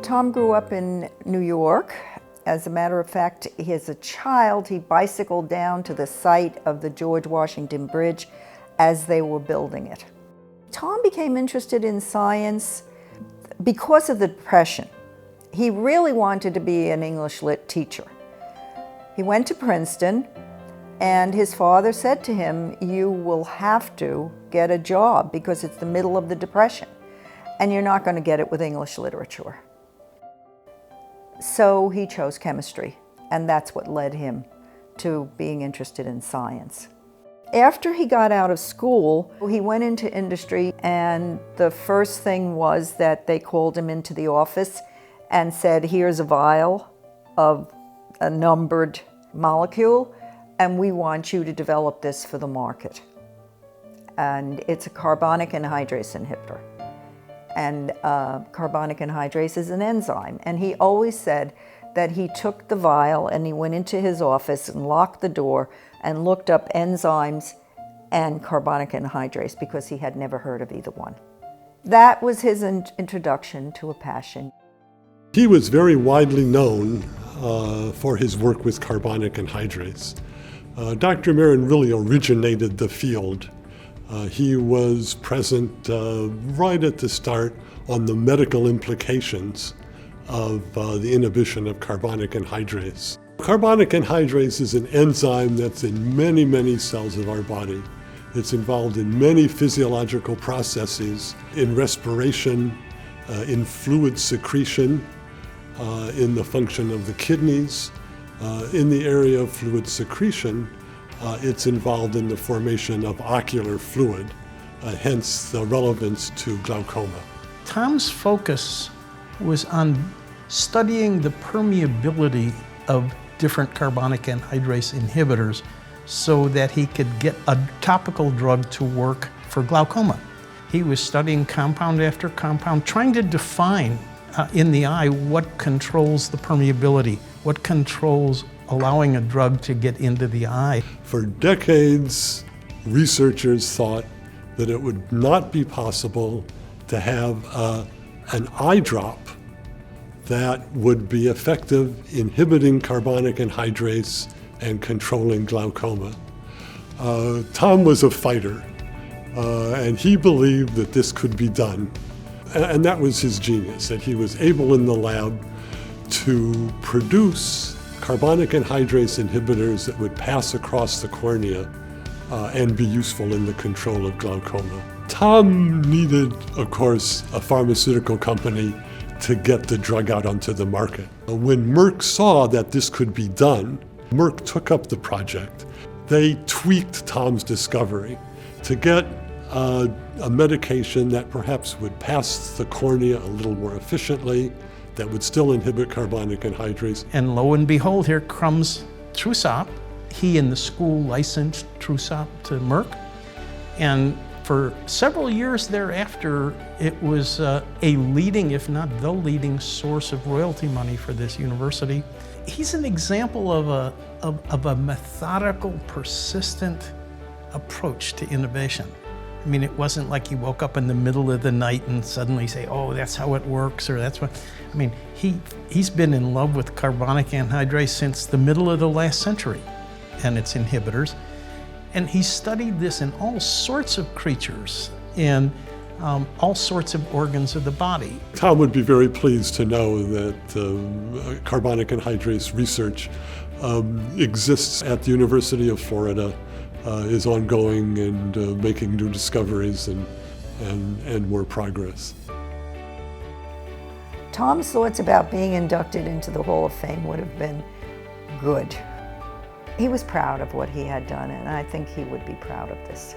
Tom grew up in New York. As a matter of fact, as a child, he bicycled down to the site of the George Washington Bridge as they were building it. Tom became interested in science because of the Depression. He really wanted to be an English lit teacher. He went to Princeton, and his father said to him, "You will have to get a job because it's the middle of the Depression, and you're not going to get it with English literature." So he chose chemistry, and that's what led him to being interested in science. After he got out of school, he went into industry, and the first thing was that they called him into the office and said, "Here's a vial of a numbered molecule, and we want you to develop this for the market." And it's a carbonic anhydrase inhibitor. And carbonic anhydrase is an enzyme. And he always said that he took the vial and he went into his office and locked the door and looked up enzymes and carbonic anhydrase because he had never heard of either one. That was his introduction to a passion. He was very widely known for his work with carbonic anhydrase. Dr. Maren really originated the field. He was present right at the start on the medical implications of the inhibition of carbonic anhydrase. Carbonic anhydrase is an enzyme that's in many, many cells of our body. It's involved in many physiological processes, in respiration, in fluid secretion, in the function of the kidneys. In the area of fluid secretion, it's involved in the formation of ocular fluid, hence the relevance to glaucoma. Tom's focus was on studying the permeability of different carbonic anhydrase inhibitors so that he could get a topical drug to work for glaucoma. He was studying compound after compound, trying to define in the eye what controls the permeability, what controls allowing a drug to get into the eye. For decades, researchers thought that it would not be possible to have an eye drop that would be effective inhibiting carbonic anhydrase and controlling glaucoma. Tom was a fighter, and he believed that this could be done. And that was his genius, that he was able in the lab to produce carbonic anhydrase inhibitors that would pass across the cornea and be useful in the control of glaucoma. Tom needed, of course, a pharmaceutical company to get the drug out onto the market. When Merck saw that this could be done, Merck took up the project. They tweaked Tom's discovery to get a medication that perhaps would pass the cornea a little more efficiently, that would still inhibit carbonic anhydrase. And lo and behold, here comes Trusopt. He and the school licensed Trusopt to Merck. And for several years thereafter, it was a leading, if not the leading, source of royalty money for this university. He's an example of a methodical, persistent approach to innovation. I mean, it wasn't like he woke up in the middle of the night and suddenly say, "Oh, that's how it works," or "That's what." I mean, he's been in love with carbonic anhydrase since the middle of the last century and its inhibitors. And he studied this in all sorts of creatures and all sorts of organs of the body. Tom would be very pleased to know that carbonic anhydrase research exists at the University of Florida, is ongoing and making new discoveries and more progress. Tom's thoughts about being inducted into the Hall of Fame would have been good. He was proud of what he had done, and I think he would be proud of this.